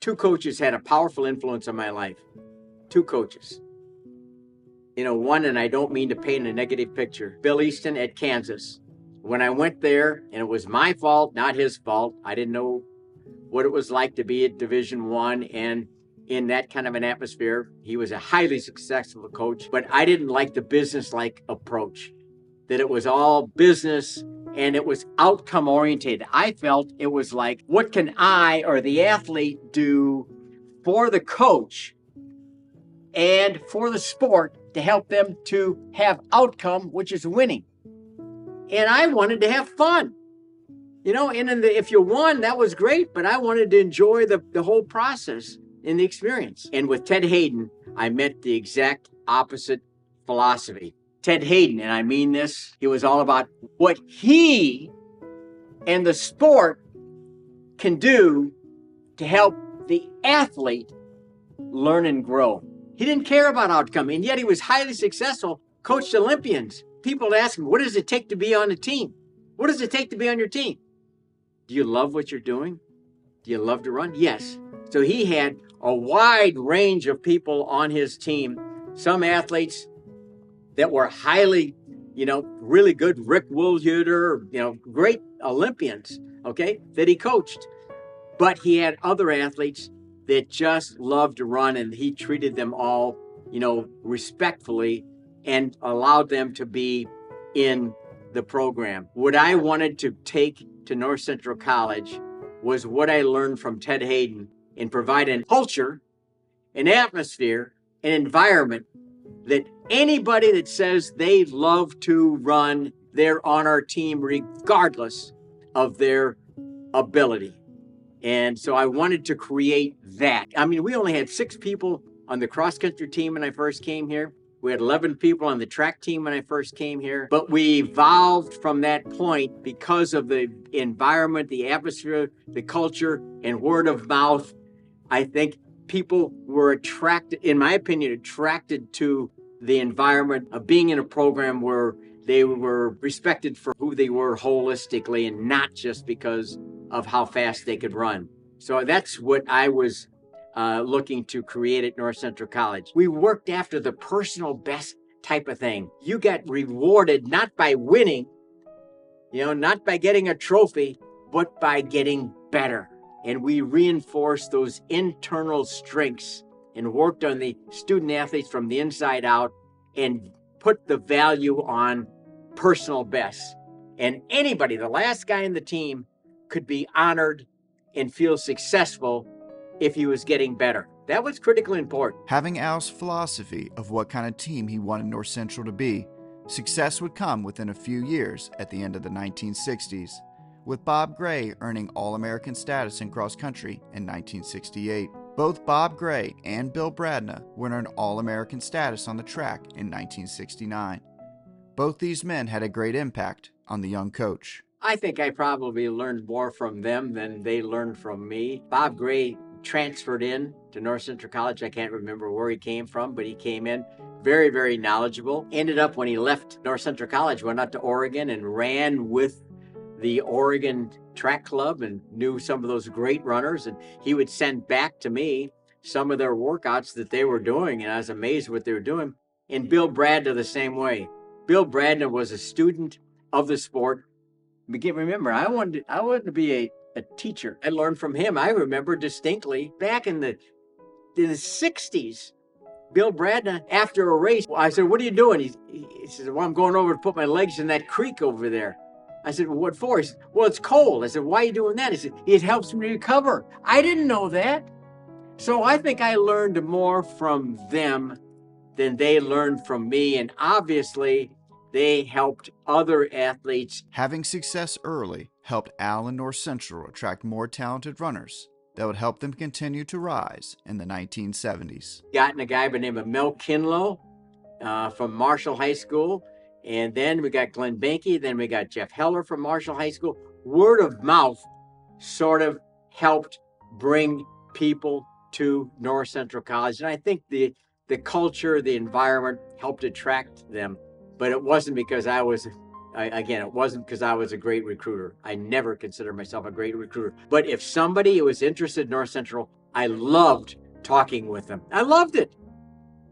Two coaches had a powerful influence on my life. Two coaches. One, and I don't mean to paint a negative picture, Bill Easton at Kansas. When I went there, and it was my fault, not his fault, I didn't know what it was like to be at Division I and in that kind of an atmosphere. He was a highly successful coach, but I didn't like the business-like approach, that it was all business and it was outcome oriented. I felt it was like, what can I or the athlete do for the coach and for the sport to help them to have outcome, which is winning? And I wanted to have fun. If you won, that was great, but I wanted to enjoy the whole process and the experience. And with Ted Hayden, I met the exact opposite philosophy. Ted Hayden, and I mean this, he was all about what he and the sport can do to help the athlete learn and grow. He didn't care about outcome, and yet he was highly successful, coached Olympians. People ask him, what does it take to be on a team? What does it take to be on your team? Do you love what you're doing? Do you love to run? Yes. So he had a wide range of people on his team. Some athletes that were highly, really good. Rick Woolhuter, great Olympians, that he coached. But he had other athletes that just loved to run, and he treated them all, respectfully and allowed them to be in the program. What I wanted to take to North Central College was what I learned from Ted Hayden and provide a culture, an atmosphere, an environment that anybody that says they love to run, they're on our team regardless of their ability. And so I wanted to create that. We only had 6 people on the cross-country team when I first came here. We had 11 people on the track team when I first came here. But we evolved from that point because of the environment, the atmosphere, the culture, and word of mouth. I think people were attracted to the environment of being in a program where they were respected for who they were holistically and not just because of how fast they could run. So that's what I was looking to create at North Central College. We worked after the personal best type of thing. You got rewarded not by winning, not by getting a trophy, but by getting better. And we reinforced those internal strengths and worked on the student athletes from the inside out and put the value on personal best. And anybody, the last guy in the team, could be honored and feel successful if he was getting better. That was critically important. Having Al's philosophy of what kind of team he wanted North Central to be, success would come within a few years at the end of the 1960s, with Bob Gray earning All-American status in cross country in 1968. Both Bob Gray and Bill Bradna would earn All-American status on the track in 1969. Both these men had a great impact on the young coach. I think I probably learned more from them than they learned from me. Bob Gray transferred in to North Central College. I can't remember where he came from, but he came in very, very knowledgeable. Ended up, when he left North Central College, went out to Oregon and ran with the Oregon Track Club and knew some of those great runners. And he would send back to me some of their workouts that they were doing, and I was amazed what they were doing. And Bill Bradna the same way. Bill Bradna was a student of the sport. Remember, I wanted to be a teacher. I learned from him. I remember distinctly back in the 60s, Bill Bradna, after a race, I said, "What are you doing?" He said, "Well, I'm going over to put my legs in that creek over there." I said, "Well, what for?" He said, "Well, it's cold." I said, "Why are you doing that?" He said, "It helps me recover." I didn't know that. So I think I learned more from them than they learned from me. And obviously, they helped other athletes. Having success early helped Al and North Central attract more talented runners that would help them continue to rise in the 1970s. Gotten a guy by the name of Mel Kinlow from Marshall High School. And then we got Glenn Benke. Then we got Jeff Heller from Marshall High School. Word of mouth sort of helped bring people to North Central College. And I think the culture, the environment helped attract them. But it wasn't because I was a great recruiter. I never considered myself a great recruiter. But if somebody was interested in North Central, I loved talking with them. I loved it.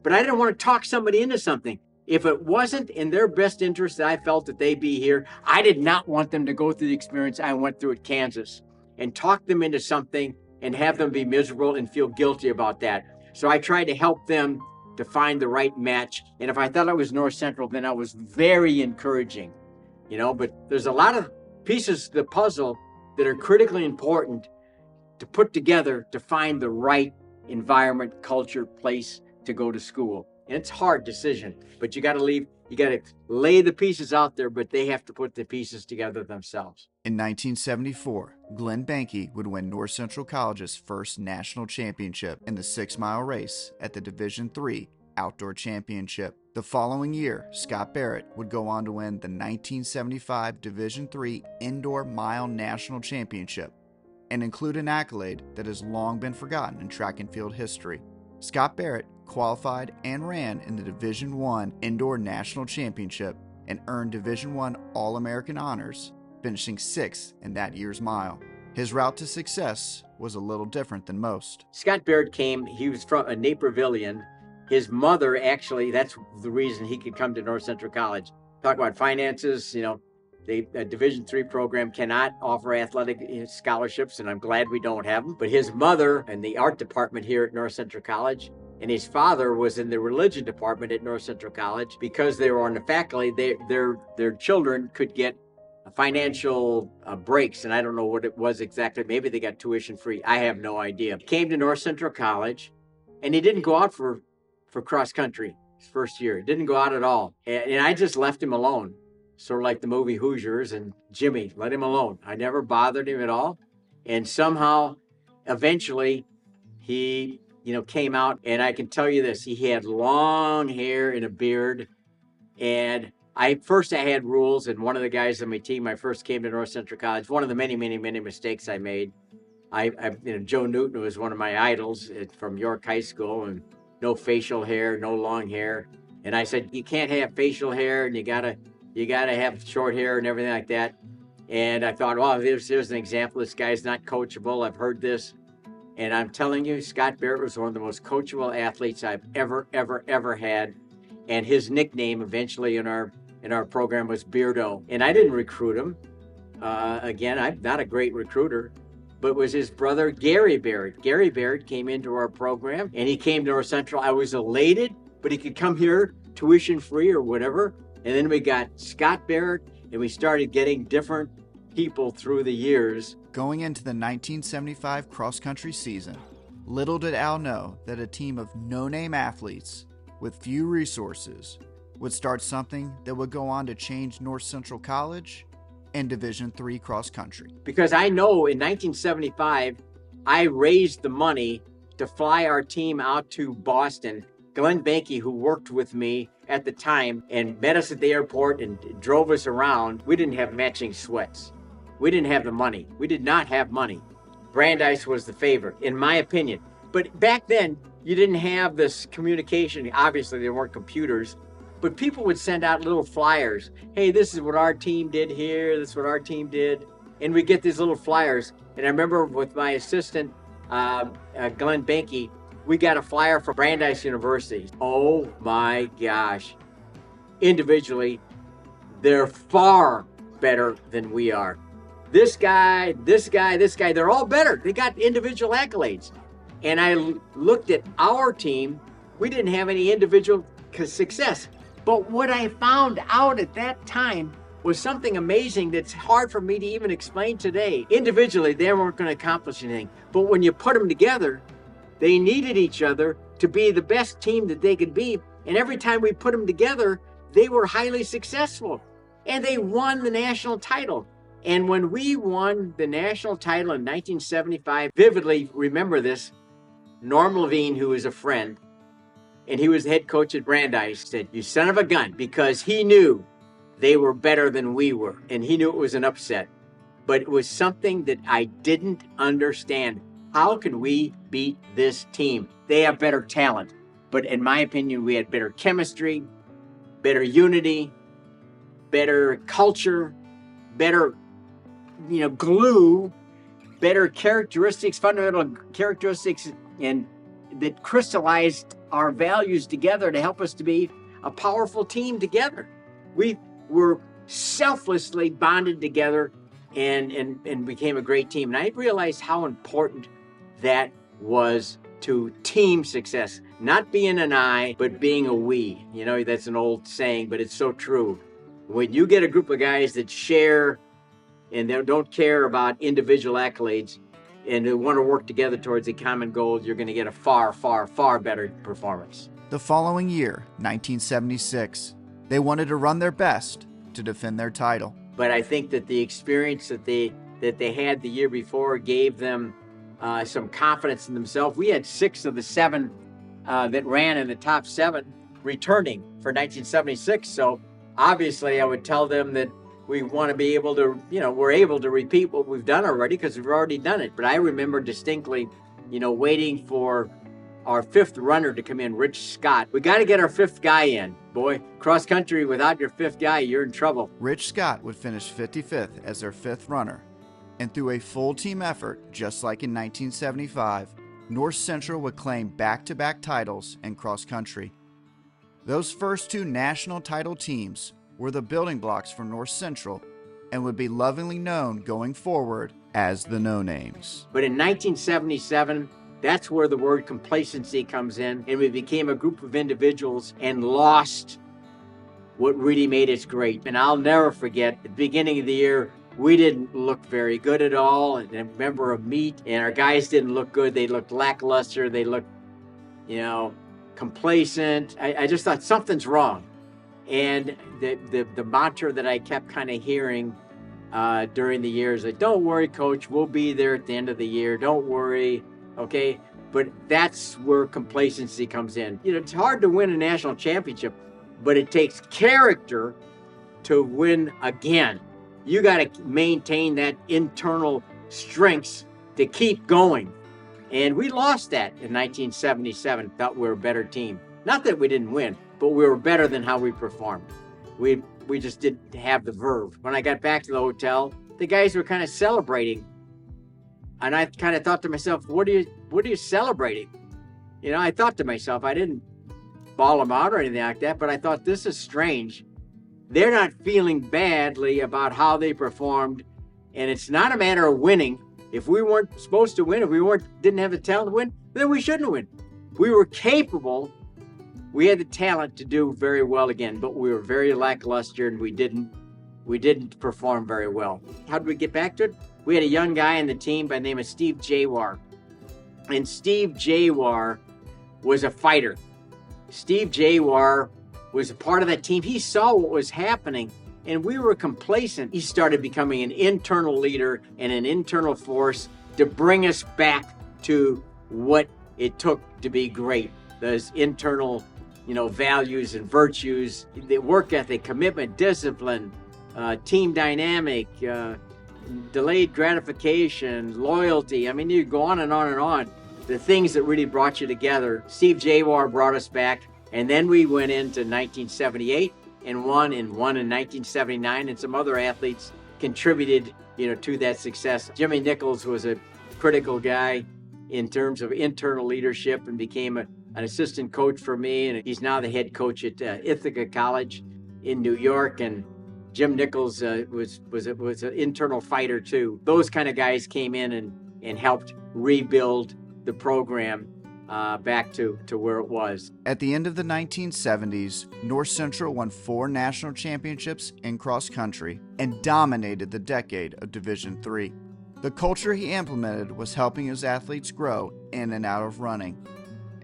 But I didn't want to talk somebody into something. If it wasn't in their best interest that I felt that they be here, I did not want them to go through the experience I went through at Kansas and talk them into something and have them be miserable and feel guilty about that. So I tried to help them to find the right match. And if I thought I was North Central, then I was very encouraging, but there's a lot of pieces of the puzzle that are critically important to put together to find the right environment, culture, place to go to school. And it's a hard decision, but you got to lay the pieces out there, but they have to put the pieces together themselves. In 1974, Glenn Banky would win North Central College's first national championship in the 6-mile race at the Division III Outdoor Championship. The following year, Scott Barrett would go on to win the 1975 Division III Indoor Mile National Championship and include an accolade that has long been forgotten in track and field history. Scott Barrett qualified and ran in the Division I Indoor National Championship and earned Division I All-American honors, finishing 6th in that year's mile. His route to success was a little different than most. Scott Barrett he was from a Napervillian. His mother, actually, that's the reason he could come to North Central College. Talk about finances, a Division III program cannot offer athletic scholarships, and I'm glad we don't have them. But his mother in the art department here at North Central College, and his father was in the religion department at North Central College. Because they were on the faculty, their children could get financial breaks, and I don't know what it was exactly. Maybe they got tuition free. I have no idea. He came to North Central College, and he didn't go out for cross country his first year. He didn't go out at all, and I just left him alone. Sort of like the movie Hoosiers and Jimmy, let him alone. I never bothered him at all. And somehow, eventually, he, came out. And I can tell you this, he had long hair and a beard. And I had rules. And one of the guys on my team, I first came to North Central College, one of the many, many, many mistakes I made. Joe Newton was one of my idols from York High School, and no facial hair, no long hair. And I said, you can't have facial hair, and you gotta have short hair and everything like that. And I thought, well, there's an example. This guy's not coachable. I've heard this. And I'm telling you, Scott Barrett was one of the most coachable athletes I've ever, ever, ever had. And his nickname eventually in our program was Beardo. And I didn't recruit him. Again, I'm not a great recruiter, but it was his brother, Gary Barrett. Gary Barrett came into our program, and he came to North Central. I was elated, but he could come here tuition free or whatever. And then we got Scott Barrett, and we started getting different people through the years. Going into the 1975 cross-country season, little did Al know that a team of no-name athletes with few resources would start something that would go on to change North Central College and Division III cross-country. Because I know in 1975, I raised the money to fly our team out to Boston. Glenn Banky, who worked with me at the time and met us at the airport and drove us around, we didn't have matching sweats. We didn't have the money. We did not have money. Brandeis was the favorite, in my opinion. But back then, you didn't have this communication. Obviously, there weren't computers, but people would send out little flyers. Hey, this is what our team did here. This is what our team did. And we get these little flyers. And I remember with my assistant, Glenn Banky, we got a flyer from Brandeis University. Oh my gosh. Individually, they're far better than we are. This guy, they're all better. They got individual accolades. And I looked at our team. We didn't have any individual success. But what I found out at that time was something amazing that's hard for me to even explain today. Individually, they weren't going to accomplish anything. But when you put them together, they needed each other to be the best team that they could be. And every time we put them together, they were highly successful. And they won the national title. And when we won the national title in 1975, vividly remember this, Norm Levine, who was a friend, and he was the head coach at Brandeis, said, "You son of a gun," because he knew they were better than we were. And he knew it was an upset. But it was something that I didn't understand. How can we beat this team? They have better talent. But in my opinion, we had better chemistry, better unity, better culture, better, glue. better characteristics, fundamental characteristics, and that crystallized our values together to help us to be a powerful team together. We were selflessly bonded together and became a great team. And I realized how important that was to team success, not being an I, but being a we. You know, that's an old saying, but it's so true. When you get a group of guys that share and they don't care about individual accolades and they want to work together towards a common goal, you're going to get a far, far, far better performance. The following year, 1976, they wanted to run their best to defend their title. But I think that the experience that they had the year before gave them some confidence in themselves. We had 6 of the 7 that ran in the top 7 returning for 1976. So obviously I would tell them that we want to be able to, we're able to repeat what we've done already because we've already done it. But I remember distinctly, waiting for our 5th runner to come in, Rich Scott. We got to get our 5th guy in. Boy, cross country without your 5th guy, you're in trouble. Rich Scott would finish 55th as their 5th runner. And through a full team effort, just like in 1975, North Central would claim back-to-back titles in cross country. Those first 2 national title teams were the building blocks for North Central and would be lovingly known going forward as the No Names. But in 1977, that's where the word complacency comes in, and we became a group of individuals and lost what really made us great. And I'll never forget, at the beginning of the year, we didn't look very good at all. And I remember a meet, and our guys didn't look good. They looked lackluster. They looked, complacent. I just thought something's wrong. And the mantra that I kept kind of hearing during the years, like, don't worry, coach, we'll be there at the end of the year. Don't worry. Okay, but that's where complacency comes in. It's hard to win a national championship, but it takes character to win again. You got to maintain that internal strengths to keep going. And we lost that in 1977. Thought we were a better team. Not that we didn't win, but we were better than how we performed. We just didn't have the verve. When I got back to the hotel, the guys were kind of celebrating. And I kind of thought to myself, what are you celebrating? I thought to myself, I didn't bawl them out or anything like that, but I thought, this is strange. They're not feeling badly about how they performed, and it's not a matter of winning. If we weren't supposed to win, if we didn't have the talent to win, then we shouldn't win. We were capable. We had the talent to do very well again, but we were very lackluster, and we didn't perform very well. How did we get back to it? We had a young guy on the team by the name of Steve Jawar. And Steve Jawar was a fighter. Steve Jawar was a part of that team. He saw what was happening, and we were complacent. He started becoming an internal leader and an internal force to bring us back to what it took to be great. Those internal, values and virtues, the work ethic, commitment, discipline, team dynamic, delayed gratification, loyalty. I mean, you go on and on and on. The things that really brought you together. Steve Jawar brought us back, and then we went into 1978 and won in 1979, and some other athletes contributed, to that success. Jimmy Nichols was a critical guy in terms of internal leadership and became an assistant coach for me, and he's now the head coach at Ithaca College in New York. And Jim Nichols was an internal fighter too. Those kind of guys came in and helped rebuild the program back to where it was. At the end of the 1970s, North Central won 4 national championships in cross country and dominated the decade of Division III. The culture he implemented was helping his athletes grow in and out of running.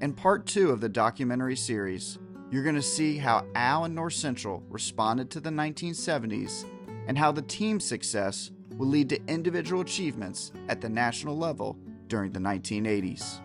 In part 2 of the documentary series, you're going to see how Al and North Central responded to the 1970s and how the team's success will lead to individual achievements at the national level during the 1980s.